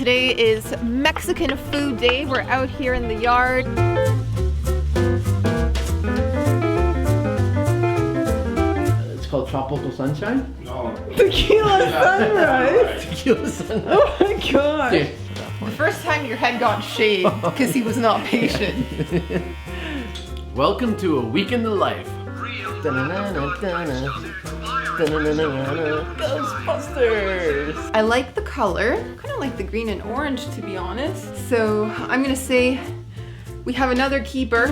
today is Mexican food day. We're out here in the yard. It's called Tropical Sunshine? No. Tequila sunrise. Tequila Sunrise. Oh my god. Dude. The first time your head got shaved because he was not patient. Welcome to a week in the life. Ghostbusters! I like the color. Kind of like the green and orange, to be honest. So I'm gonna say we have another keeper.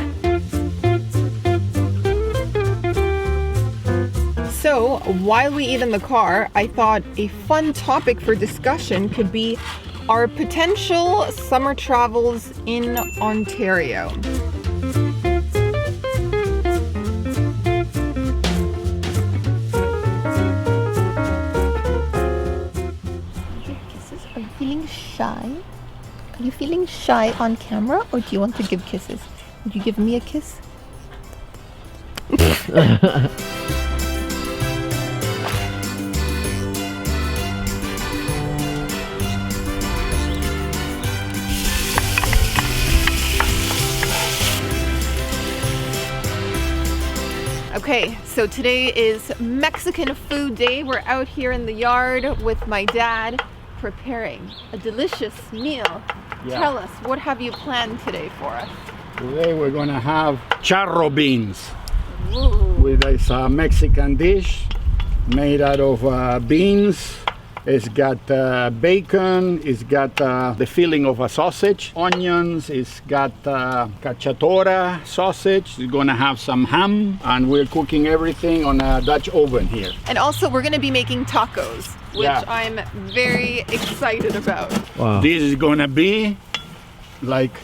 So while we eat in the car, I thought a fun topic for discussion could be our potential summer travels in Ontario. Are you feeling shy? Are you feeling shy on camera, or do you want to give kisses? Would you give me a kiss? Okay, so today is Mexican food day. We're out here in the yard with my dad preparing a delicious meal. Yeah. Tell us, what have you planned today for us? Today we're gonna have charro beans. Ooh. With this Mexican dish made out of beans. It's got bacon, it's got the filling of a sausage, onions, it's got cacciatora sausage, it's gonna have some ham, and we're cooking everything on a Dutch oven here. And also we're gonna be making tacos, which Yeah. I'm very excited about. Wow. This is gonna be like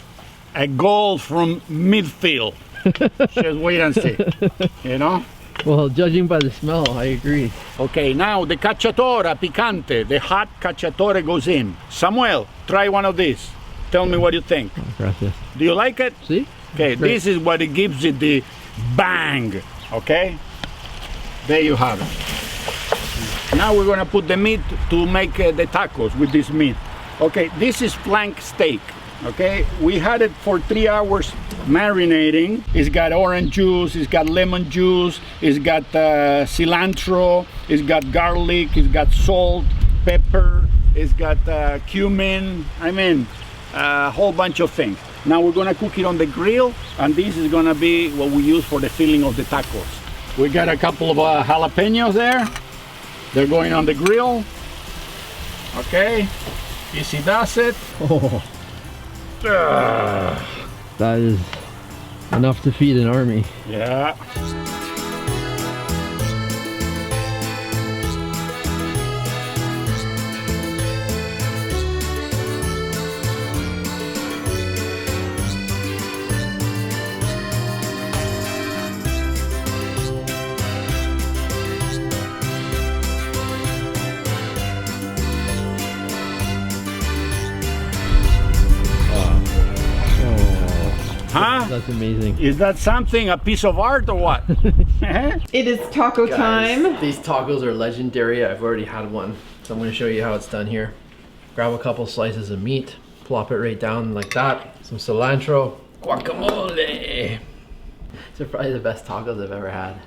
a goal from midfield. Just wait and see, you know? Well, judging by the smell, I agree. Okay, now the cacciatora picante, the hot cacciatora goes in. Samuel, try one of these. Tell me what you think. Oh, gracias. Do you like it? See? Okay, Great. this is what it gives it the bang, okay? There you have it. Now we're gonna put the meat to make the tacos with this meat. Okay, this is flank steak, okay? We had it for 3 hours marinating. It's got orange juice, it's got lemon juice, it's got cilantro, it's got garlic, it's got salt, pepper, it's got cumin, I mean, a whole bunch of things. Now we're gonna cook it on the grill, and this is gonna be what we use for the filling of the tacos. We got a couple of jalapenos there. They're going on the grill. Okay, easy does it. Oh, that is enough to feed an army. Yeah. Huh? That's amazing. Is that something, a piece of art or what? It is taco time. These tacos are legendary. I've already had one, so I'm going to show you how it's done here. Grab a couple slices of meat, plop it right down like that. Some cilantro, guacamole. These are probably the best tacos I've ever had.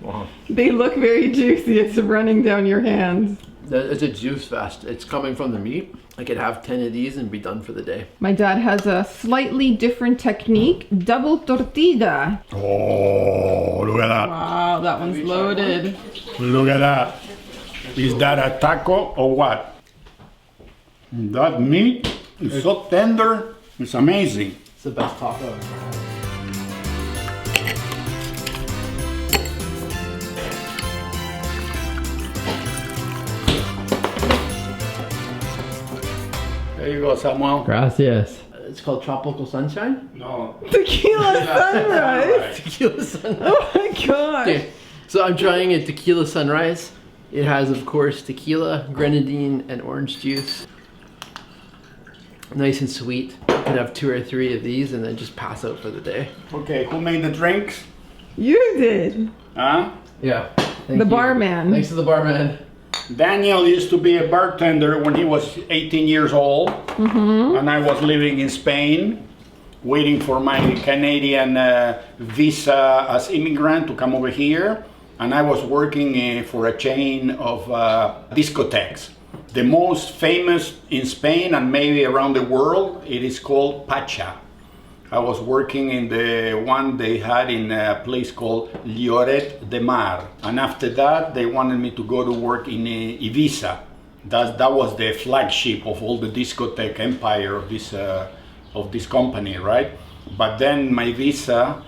Wow. They look very juicy. It's running down your hands. It's a juice fest. It's coming from the meat. I could have 10 of these and be done for the day. My dad has a slightly different technique. Double tortilla. Oh, look at that. Wow, that one's loaded. Look at that. Is that a taco or what? That meat is so tender. It's amazing. It's the best taco I've ever had. There you go, Samuel. Gracias. It's called Tropical Sunshine? No. Tequila sunrise. Tequila Sunrise. Oh my god. Okay, so I'm trying a Tequila Sunrise. It has, of course, tequila, grenadine, and orange juice. Nice and sweet. You can have 2 or 3 of these and then just pass out for the day. Okay, who made the drinks? You did. Huh? Yeah. The barman. Thanks to the barman. Daniel used to be a bartender when he was 18 years old, and I was living in Spain, waiting for my Canadian visa as immigrant to come over here, and I was working for a chain of discotheques. The most famous in Spain and maybe around the world, it is called Pacha. I was working in the one they had in a place called Lloret de Mar, and after that they wanted me to go to work in Ibiza. That was the flagship of all the discotheque empire of this company, right? But then my visa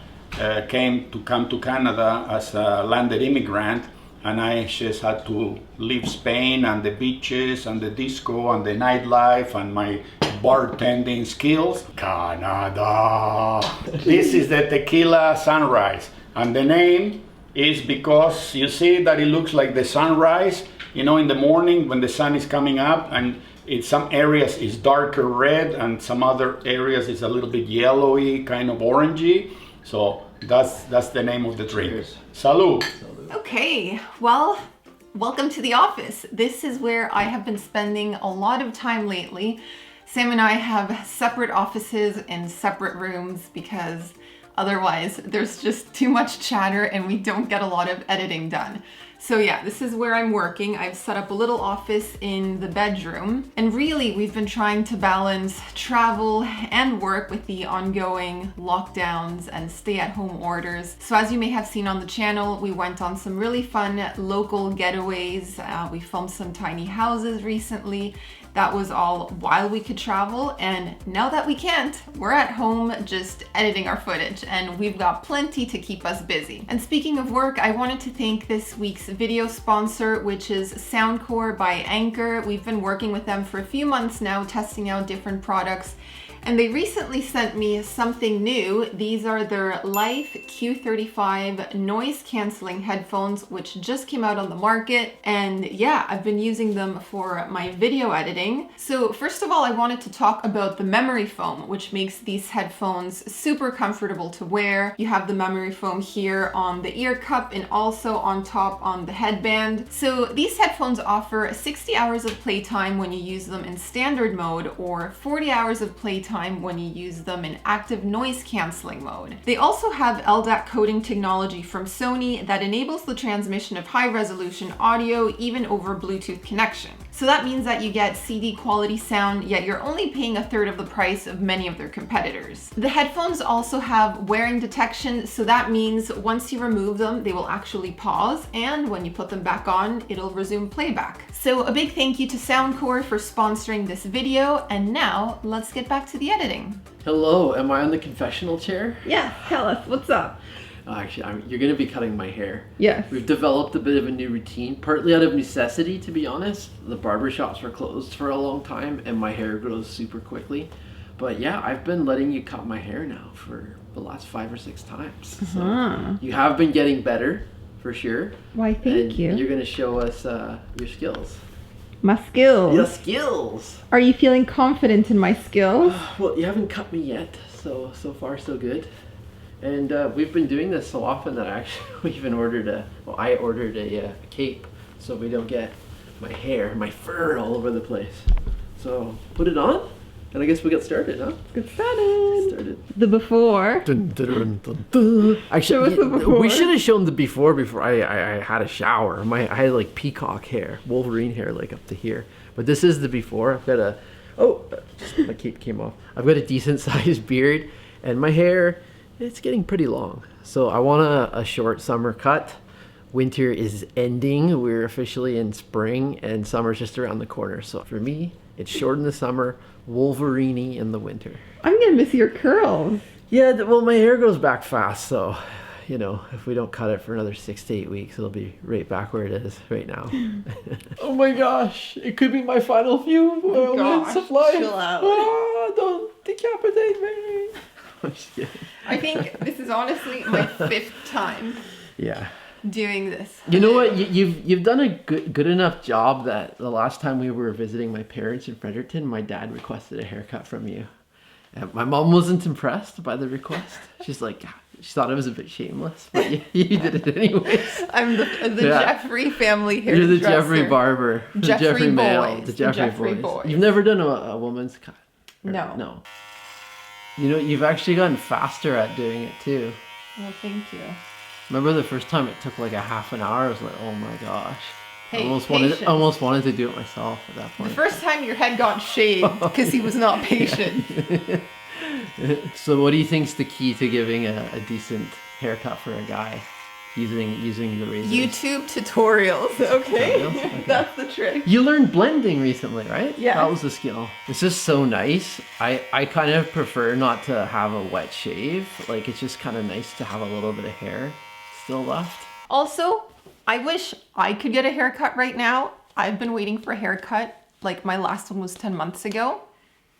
came to come to Canada as a landed immigrant, and I just had to leave Spain and the beaches and the disco and the nightlife and my bartending skills. Canada! This is the tequila sunrise, and the name is because you see that it looks like the sunrise, you know, in the morning when the sun is coming up, and in some areas is darker red and some other areas is a little bit yellowy, kind of orangey. So that's the name of the drink. Cheers. Salud! Okay, well, welcome to the office. This is where I have been spending a lot of time lately. Sam and I have separate offices and separate rooms because otherwise there's just too much chatter and we don't get a lot of editing done. So yeah, this is where I'm working. I've set up a little office in the bedroom, and really we've been trying to balance travel and work with the ongoing lockdowns and stay-at-home orders. So as you may have seen on the channel, we went on some really fun local getaways. We filmed some tiny houses recently. That was all while we could travel, and now that we can't, we're at home just editing our footage, and we've got plenty to keep us busy. And speaking of work, I wanted to thank this week's video sponsor, which is Soundcore by Anchor. We've been working with them for a few months now, testing out different products, and they recently sent me something new. These are their Life Q35 noise canceling headphones, which just came out on the market. And yeah, I've been using them for my video editing. So first of all, I wanted to talk about the memory foam, which makes these headphones super comfortable to wear. You have the memory foam here on the ear cup and also on top on the headband. So these headphones offer 60 hours of playtime when you use them in standard mode, or 40 hours of playtime when you use them in active noise cancelling mode. They also have LDAC coding technology from Sony that enables the transmission of high resolution audio even over Bluetooth connection. So that means that you get CD quality sound, yet you're only paying a third of the price of many of their competitors. The headphones also have wearing detection, so that means once you remove them, they will actually pause, and when you put them back on, it'll resume playback. So a big thank you to Soundcore for sponsoring this video, and now let's get back to the editing. Hello, am I on the confessional chair? Yeah, tell us, what's up? Actually, you're going to be cutting my hair. Yes. We've developed a bit of a new routine, partly out of necessity, to be honest. The barber shops were closed for a long time and my hair grows super quickly. But yeah, I've been letting you cut my hair now for the last 5 or 6 times. So you have been getting better, for sure. Why, thank you. You're going to show us your skills. My skills. Your skills! Are you feeling confident in my skills? Well, you haven't cut me yet, so far so good. And we've been doing this so often that we even ordered I ordered a cape so we don't get my fur all over the place. So put it on, and I guess we get started, huh? Get started. Started. The before. Dun, dun, dun, dun. Actually, Show us the before. we should have shown the before I had a shower. I had like peacock hair, Wolverine hair, like up to here. But this is the before. I've got my cape came off. I've got a decent sized beard, and my hair, it's getting pretty long. So I want a short summer cut. Winter is ending. We're officially in spring and summer's just around the corner. So for me, it's short in the summer, Wolverine-y in the winter. I'm gonna miss your curls. Yeah, well, my hair grows back fast. So, you know, if we don't cut it for another 6 to 8 weeks, it'll be right back where it is right now. Oh my gosh, it could be my final few moments of life. Chill out. Ah, don't decapitate me. I'm just kidding. I think this is honestly my 5th time Yeah. doing this. You know what? You've done a good enough job that the last time we were visiting my parents in Fredericton, my dad requested a haircut from you. And my mom wasn't impressed by the request. She's like, She thought it was a bit shameless, but you did it anyways. I'm the Yeah. Jeffrey family hairdresser. You're the Jeffrey barber. The Jeffrey male. boys. The The Jeffrey, Jeffrey boys. boys. You've never done a woman's cut? Or- No. No. You know, you've actually gotten faster at doing it too. Well, thank you. Remember the first time it took like a half an hour? I was like, oh my gosh. Hey, almost wanted to do it myself at that The point. first time your head got shaved because he was not patient. So what do you think's the key to giving a decent haircut for a guy using the razors? YouTube tutorials, okay? Okay. That's the trick. You learned blending recently, right? Yeah. That was a skill. It's just so nice. I kind of prefer not to have a wet shave. Like, it's just kind of nice to have a little bit of hair still left. Also, I wish I could get a haircut right now. I've been waiting for a haircut. Like, my last one was 10 months ago.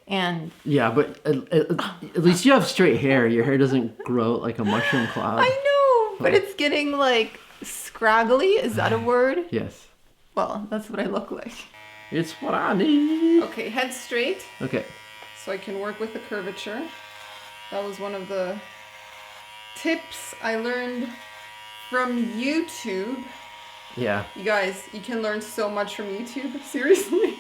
And Yeah, but at least you have straight hair. Your hair doesn't grow out like a mushroom cloud. I know, but it's getting like scraggly. Is that a word? Yes. Well, that's what I look like. It's what I need. Okay, head straight Okay. so I can work with the curvature. That was one of the tips I learned from YouTube. Yeah. You guys, you can learn so much from YouTube. Seriously.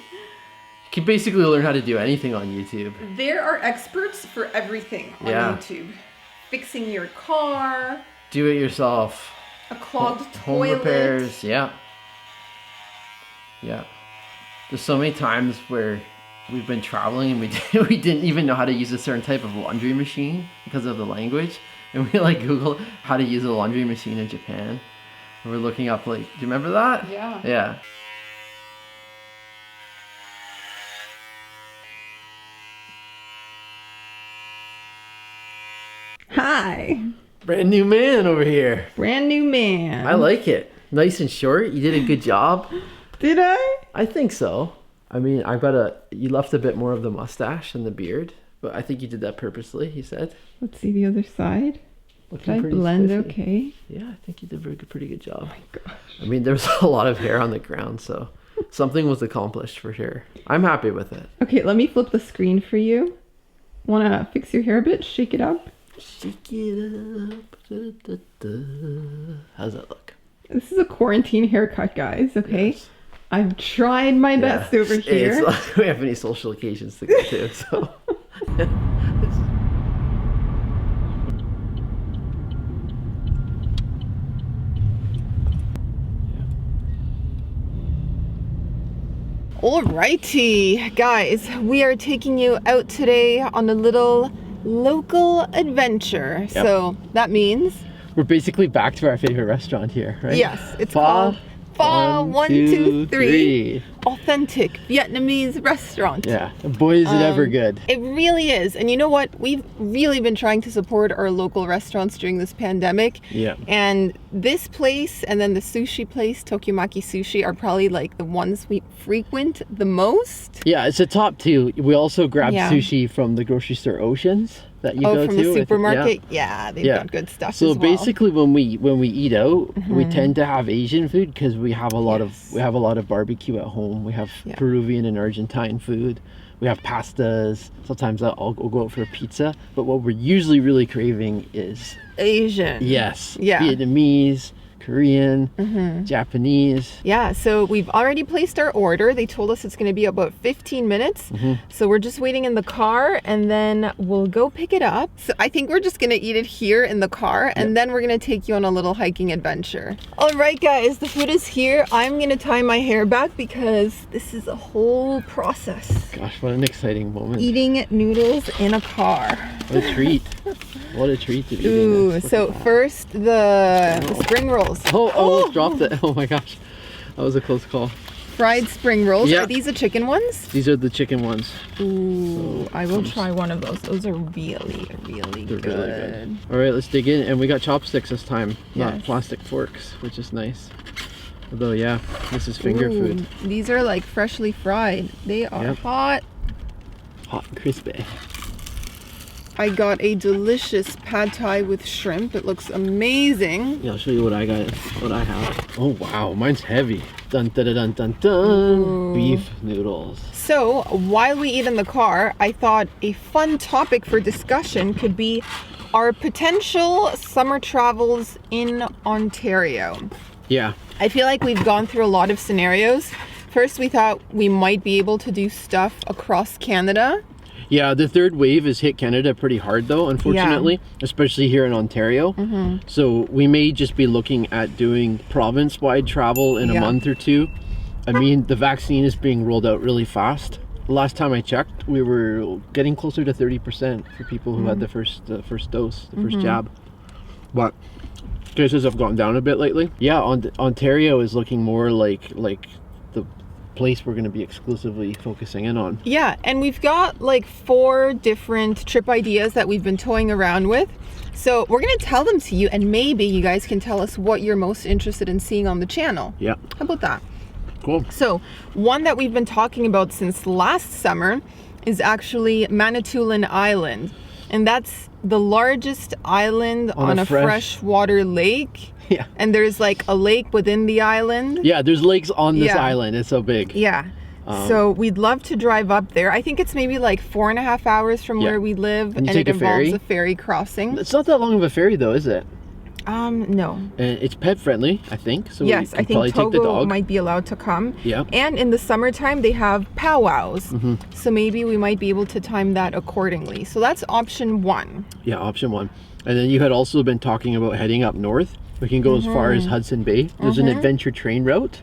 You can basically learn how to do anything on YouTube. There are experts for everything on Yeah. YouTube. Fixing your car, Do it yourself. a clogged Home toilet. repairs. Yeah. Yeah. There's so many times where we've been traveling and we didn't even know how to use a certain type of laundry machine because of the language. And we like Google how to use a laundry machine in Japan. And we're looking up like, do you remember that? Yeah. Yeah. Hi, Brand new man over here. brand new man. I like it. Nice and short. You did a good job. Did I? I think so. I mean, you left a bit more of the mustache and the beard, but I think you did that purposely, he said. Let's see the other side. Looking Did I pretty blend spiffy. okay? Yeah, I think you did a pretty good job. Oh my gosh. I mean, there was a lot of hair on the ground, so something was accomplished for sure. I'm happy with it. Okay, let me flip the screen for you. Wanna fix your hair a bit? Shake it up. Shake it up. Da, da, da. How's that look? This is a quarantine haircut, guys, okay? Yes. I've tried my best over It's here. not like we have any social occasions to go to, so. Alrighty, guys, we are taking you out today on a little local adventure. So that means, We're basically back to our favorite restaurant here, right? yes, it's Pho called Pho 1, 2, 3. 3. Authentic Vietnamese restaurant. Yeah, boy is it ever good. It really is. And you know what? We've really been trying to support our local restaurants during this pandemic. Yeah. And this place and then the sushi place, Tokimaki Sushi, are probably like the ones we frequent the most. Yeah, it's a top two. We also grabbed Yeah. sushi from the grocery store Oceans that you go From to. the I think. supermarket? Yeah, they've Yeah. got good stuff So as well. basically, when we eat out, we tend to have Asian food because we have a lot Yes. of barbecue at home. We have Yeah. Peruvian and Argentine food. We have pastas. Sometimes I'll go out for a pizza. But what we're usually really craving is Asian. yes, Yeah. Vietnamese, Korean, Japanese. Yeah, so we've already placed our order. They told us it's going to be about 15 minutes. So we're just waiting in the car and then we'll go pick it up. So I think we're just going to eat it here in the car and then we're going to take you on a little hiking adventure. All right, guys, the food is here. I'm going to tie my hair back because this is a whole process. Gosh, what an exciting moment! Eating noodles in a car. What a treat! What a treat to be eating Ooh, this. Look so at that. first the spring rolls. Oh, I almost dropped it. Oh my gosh, that was a close call. Fried spring rolls. Yeah. Are these the chicken ones? These are the chicken ones. Ooh, I will try one of those. Those are really, really They're good. really good. All right, let's dig in. And we got chopsticks this time, not Yes. plastic forks, which is nice. Although, yeah, this is finger Ooh, food. These are like freshly fried. They are Yep. hot. Hot and crispy. I got a delicious pad thai with shrimp. It looks amazing. Yeah, I'll show you what I got, what I have. Oh, wow, mine's heavy. Dun, dun, dun, dun, dun. Ooh. Beef noodles. So while we eat in the car, I thought a fun topic for discussion could be our potential summer travels in Ontario. Yeah. I feel like we've gone through a lot of scenarios. First, we thought we might be able to do stuff across Canada. Yeah, the third wave has hit Canada pretty hard though, unfortunately, especially here in Ontario. So we may just be looking at doing province-wide travel in a month or two. I mean, the vaccine is being rolled out really fast. Last time I checked, we were getting closer to 30% for people who had the first dose, the first jab. But cases have gone down a bit lately. Yeah, Ontario is looking more like the place we're going to be exclusively focusing in on. Yeah, and we've got like 4 different trip ideas that we've been toying around with. So we're going to tell them to you, and maybe you guys can tell us what you're most interested in seeing on the channel. Yeah. How about that? Cool. So one that we've been talking about since last summer is actually Manitoulin Island. And that's the largest island on a freshwater lake. Yeah. And there's like a lake within the island. Yeah, there's lakes on this island. It's so big. Yeah. So we'd love to drive up there. I think it's maybe like 4.5 hours from where we live. And it involves ferry? a ferry crossing. It's not that long of a ferry though, is it? No. And it's pet friendly, I think. So yes, we I can probably think take the Togo dog. might be allowed to come. Yeah. And in the summertime, they have powwows. So maybe we might be able to time that accordingly. So that's option 1. Yeah, option 1. And then you had also been talking about heading up north. We can go as far as Hudson Bay. There's an adventure train route.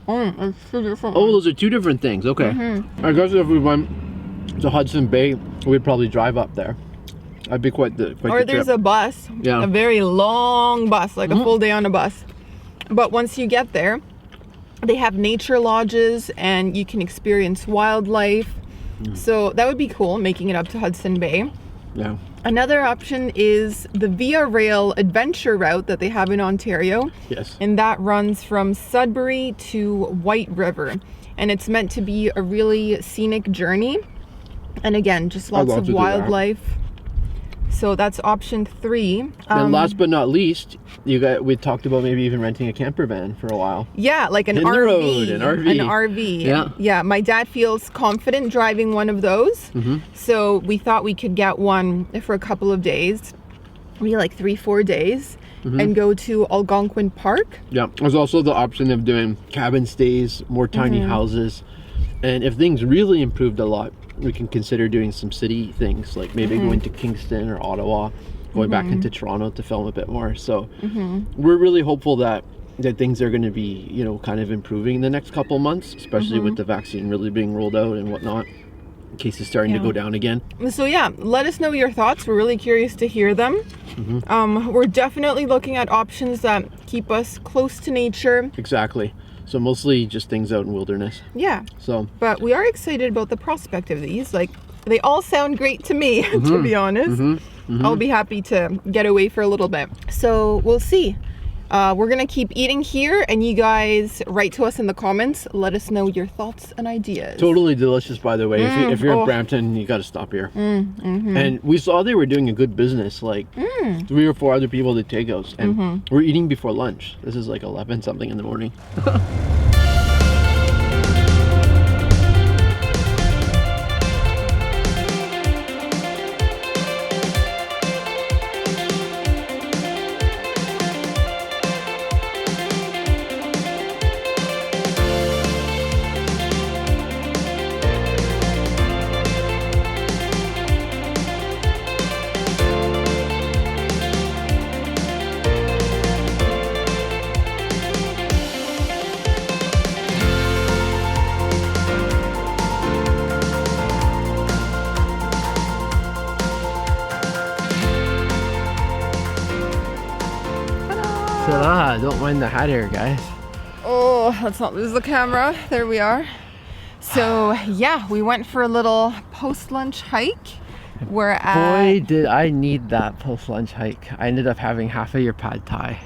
It's 2 different Oh, those are 2 different things. Okay. I guess if we went to Hudson Bay, we'd probably drive up there. That'd be quite the Or there's a bus, a very long bus, like a full day on a bus. But once you get there, they have nature lodges and you can experience wildlife. So that would be cool, making it up to Hudson Bay. Yeah. Another option is the Via Rail adventure route that they have in Ontario. Yes. And that runs from Sudbury to White River. And it's meant to be a really scenic journey. And again, just lots of wildlife. So that's option 3. And last but not least, we talked about maybe even renting a camper van for a while. Yeah, like an In RV. the road, an RV. An RV. Yeah. Yeah, my dad feels confident driving one of those. So we thought we could get one for a couple of days, maybe like 3-4 days, and go to Algonquin Park. Yeah, there's also the option of doing cabin stays, more tiny houses. And if things really improved a lot, we can consider doing some city things, like maybe going to Kingston or Ottawa, going back into Toronto to film a bit more. So we're really hopeful that things are going to be, kind of improving in the next couple months, especially with the vaccine really being rolled out and whatnot. Cases starting to go down again. So yeah, let us know your thoughts. We're really curious to hear them. We're definitely looking at options that keep us close to nature. Exactly. So mostly just things out in wilderness. Yeah. So, but we are excited about the prospect of these. Like, they all sound great to me, to be honest. I'll be happy to get away for a little bit. So we'll see. We're gonna keep eating here, and you guys write to us in the comments. Let us know your thoughts and ideas. Totally delicious, by the way. If you're in Brampton, you got to stop here. And we saw they were doing a good business, like 3 or 4 other people did takeouts, and we're eating before lunch. This is like 11 something in the morning. Ta-da! Don't mind the hat hair, guys. Oh, let's not lose the camera. There we are. So yeah, we went for a little post-lunch hike. We're at... Boy, did I need that post-lunch hike. I ended up having half of your pad thai.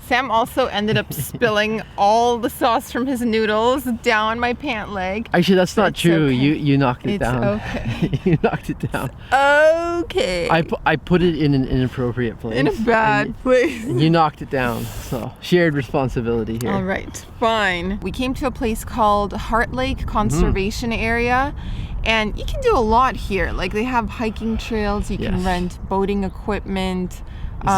Sam also ended up spilling all the sauce from his noodles down my pant leg. Actually, that's not true. Okay. You knocked it It's down. okay. You knocked it down. Okay. I put it in an inappropriate place. In a bad place. And you knocked it down. So shared responsibility here. All right, fine. We came to a place called Heart Lake Conservation Area, And you can do a lot here. Like they have hiking trails, you can Yes. rent boating equipment.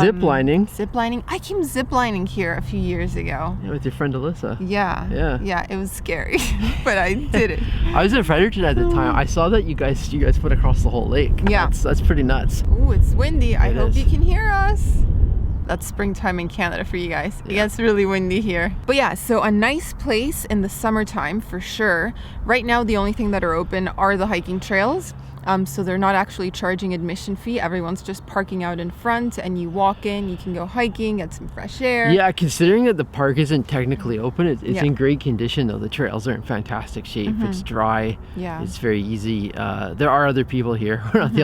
Zip lining. Zip lining. I came zip lining here a few years ago. Yeah, with your friend Alyssa. Yeah. Yeah. Yeah, it was scary, but I did it. I was in Fredericton at the time. I saw that you guys put across the whole lake. Yeah. That's pretty nuts. Ooh, it's windy. I It hope is. you can hear us. That's springtime in Canada for you guys. It gets really windy here. But yeah, so a nice place in the summertime for sure. Right now, the only thing that are open are the hiking trails. So they're not actually charging admission fee. Everyone's just parking out in front and you walk in, you can go hiking, get some fresh air. Yeah, considering that the park isn't technically open, it's Yeah. in great condition though. The trails are in fantastic shape. It's dry. Yeah. It's very easy. There are other people here. We're not the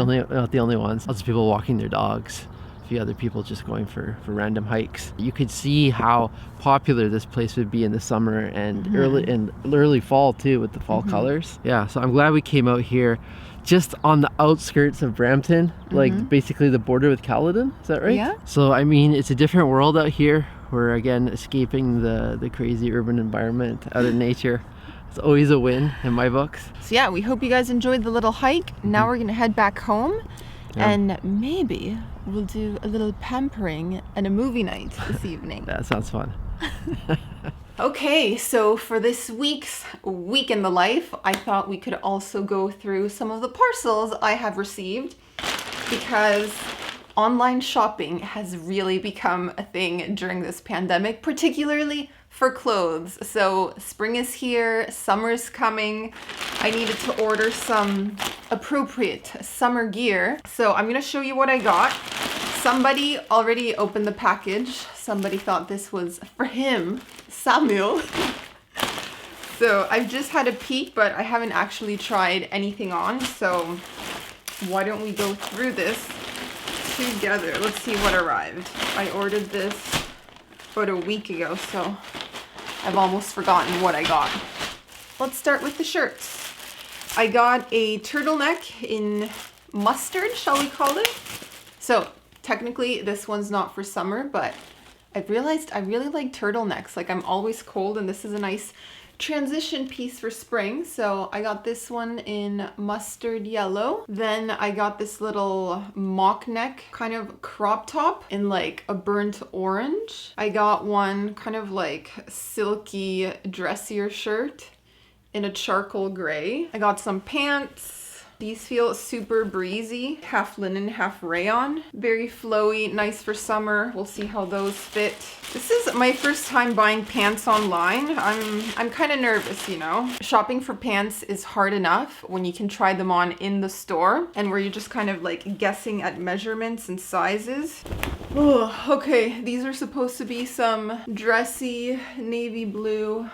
only ones. Lots of people walking their dogs. A few other people just going for random hikes. You could see how popular this place would be in the summer and early fall too, with the fall colors. Yeah, so I'm glad we came out here. Just on the outskirts of Brampton, like basically the border with Caledon, is that right? Yeah. So I mean, it's a different world out here. We're again escaping the crazy urban environment, out in nature. It's always a win in my books. So yeah, we hope you guys enjoyed the little hike. Now we're gonna head back home and maybe we'll do a little pampering and a movie night this evening. That sounds fun. Okay, so for this week's Week in the Life, I thought we could also go through some of the parcels I have received because online shopping has really become a thing during this pandemic, particularly for clothes. So spring is here, summer's coming. I needed to order some appropriate summer gear. So I'm gonna show you what I got. Somebody already opened the package. Somebody thought this was for him, Samuel. So I've just had a peek, but I haven't actually tried anything on. So why don't we go through this together? Let's see what arrived. I ordered this about a week ago, so I've almost forgotten what I got. Let's start with the shirts. I got a turtleneck in mustard, shall we call it? So technically this one's not for summer, but I've realized I really like turtlenecks. Like I'm always cold and this is a nice transition piece for spring. So I got this one in mustard yellow. Then I got this little mock neck kind of crop top in like a burnt orange. I got one kind of like silky dressier shirt in a charcoal gray. I got some pants. These feel super breezy, half linen, half rayon. Very flowy, nice for summer. We'll see how those fit. This is my first time buying pants online. I'm kind of nervous, you know. Shopping for pants is hard enough when you can try them on in the store and where you're just kind of like guessing at measurements and sizes. Oh, okay, these are supposed to be some dressy navy blue.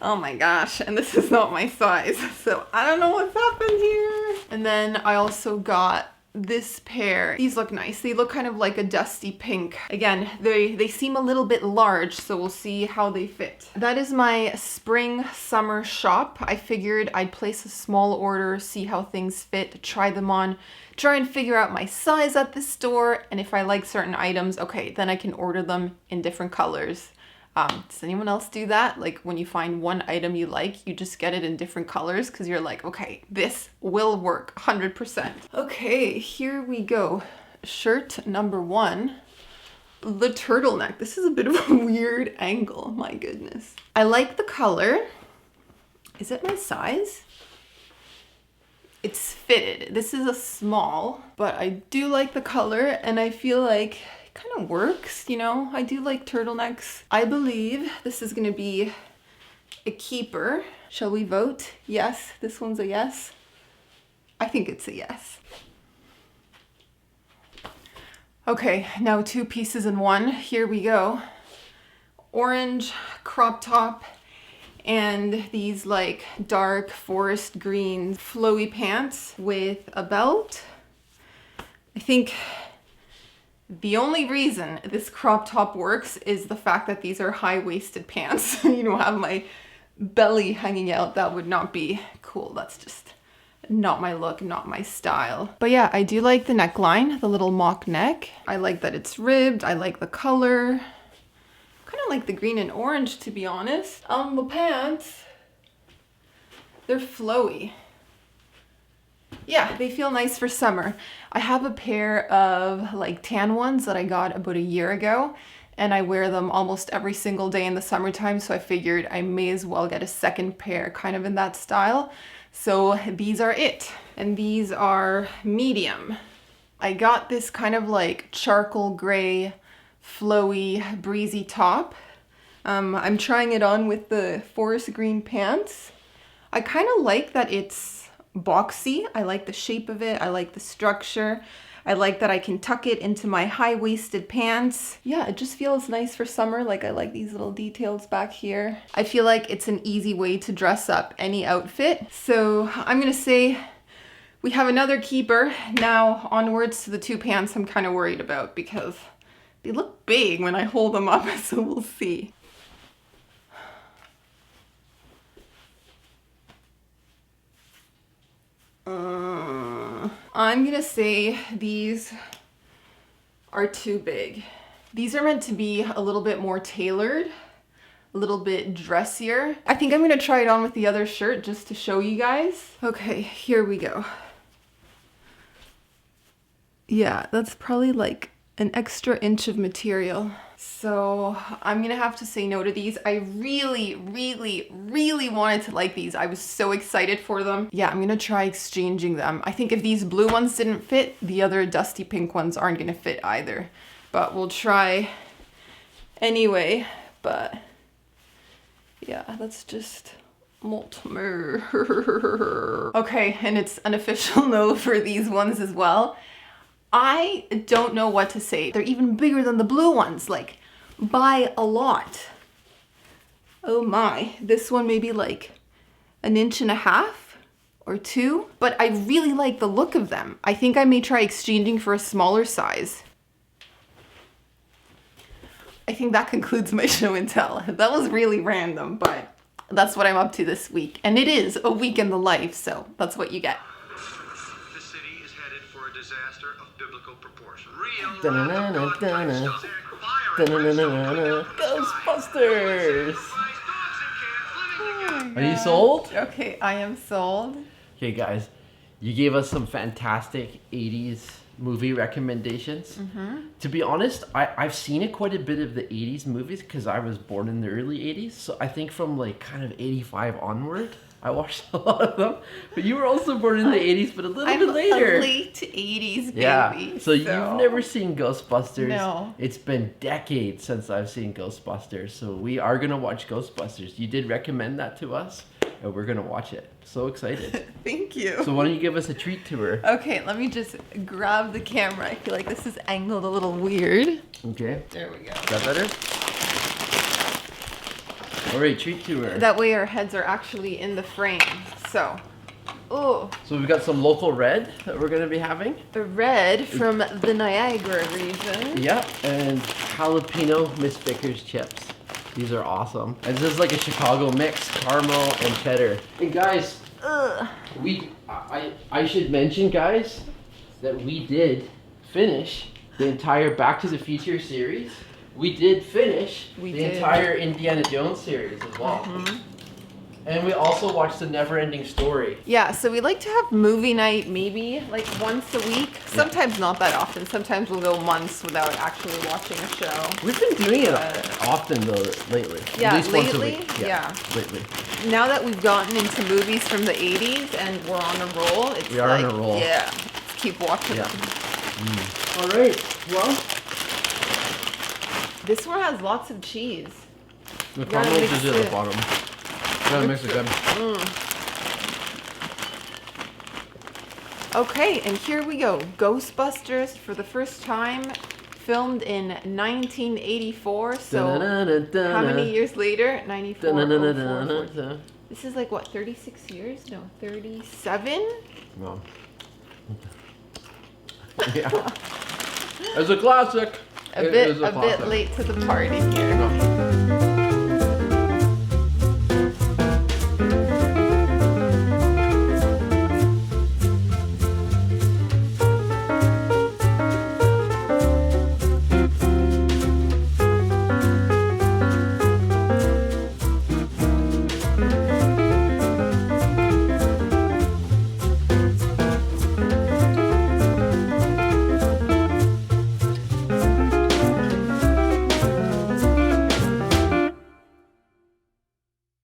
Oh my gosh, and this is not my size, so I don't know what's happened here. And then I also got this pair. These look nice. They look kind of like a dusty pink. Again, they seem a little bit large, so we'll see how they fit. That is my spring summer shop. I figured I'd place a small order, see how things fit, try them on, try and figure out my size at the store, and if I like certain items, okay, then I can order them in different colors. Does anyone else do that? Like when you find one item you like, you just get it in different colors because you're like, okay, this will work 100%. Okay, here we go. Shirt number one, the turtleneck. This is a bit of a weird angle, my goodness. I like the color. Is it my size? It's fitted. This is a small, but I do like the color and I feel like kind of works, you know. I do like turtlenecks. I believe this is gonna be a keeper. Shall we vote? Yes, this one's a yes. I think it's a yes. Okay, now two pieces in one. Here we go. Orange crop top and these like dark forest green flowy pants with a belt. I think the only reason this crop top works is the fact that these are high-waisted pants. You don't have my belly hanging out. That would not be cool. That's just not my look, not my style. But yeah, I do like the neckline, the little mock neck. I like that it's ribbed. I like the color. Kind of like the green and orange, to be honest. The pants, They're flowy. Yeah, they feel nice for summer. I have a pair of like tan ones that I got about a year ago, and I wear them almost every single day in the summertime, so I figured I may as well get a second pair kind of in that style. So these are it, and these are medium. I got this kind of like charcoal gray, flowy, breezy top. I'm trying it on with the forest green pants. I kind of like that it's boxy. I like the shape of it. I like the structure. I like that I can tuck it into my high-waisted pants. Yeah, it just feels nice for summer. Like I like these little details back here. I feel like it's an easy way to dress up any outfit. So I'm gonna say we have another keeper. Now onwards to the two pants I'm kind of worried about because they look big when I hold them up, so we'll see. I'm gonna say these are too big. These are meant to be a little bit more tailored, a little bit dressier. I think I'm gonna try it on with the other shirt just to show you guys. Okay, here we go. Yeah, that's probably like an extra inch of material. So I'm gonna have to say no to these. I really, really, really wanted to like these. I was so excited for them. Yeah, I'm gonna try exchanging them. I think if these blue ones didn't fit, the other dusty pink ones aren't gonna fit either. But we'll try anyway. But yeah, that's just Multimer. Okay, and it's an official no for these ones as well. I don't know what to say. They're even bigger than the blue ones, like by a lot. Oh my, this one maybe like an inch and a half or two, but I really like the look of them. I think I may try exchanging for a smaller size. I think that concludes my show and tell. That was really random, but that's what I'm up to this week. And it is a week in the life, so that's what you get. The city is headed for a disaster of biblical proportion. Ghostbusters! Are you sold? Okay, I am sold. Okay, guys, you gave us some fantastic 80s movie recommendations. To be honest, I've seen quite a bit of the 80s movies because I was born in the early 80s. So I think from like kind of 85 onward, I watched a lot of them. But you were also born in the 80s, but a little bit later. I'm a late 80s baby. Yeah, so you've never seen Ghostbusters. No. It's been decades since I've seen Ghostbusters. So we are going to watch Ghostbusters. You did recommend that to us, and we're going to watch it. So excited. Thank you. So why don't you give us a treat tour? Okay, let me just grab the camera. I feel like this is angled a little weird. Okay. There we go. Is that better? All right, treat tour. That way our heads are actually in the frame. So, oh. So we've got some local red that we're going to be having. The red from the Niagara region. Yep, and jalapeno Miss Vickers chips. These are awesome. And this is like a Chicago mix, caramel and cheddar. And guys, I should mention, guys, that we did finish the entire Back to the Future series. We did finish the entire Indiana Jones series as well. And we also watched The Never-Ending Story. Yeah, so we like to have movie night maybe like once a week. Sometimes not that often. Sometimes we'll go months without actually watching a show. We've been doing it often though lately. Yeah, at least lately, once a week. yeah. Lately. Now that we've gotten into movies from the 80s and we're on a roll, it's We are like, on a roll. Yeah, let's keep watching them. All right, well. This one has lots of cheese. The gotta caramel mix is at it. the bottom. Gotta mix it good. Okay, and here we go. Ghostbusters for the first time, filmed in 1984. So how many years later? 94. 04. This is like what, 36 years? No, 37? Well. Yeah. It's a classic. A bit late to the party here.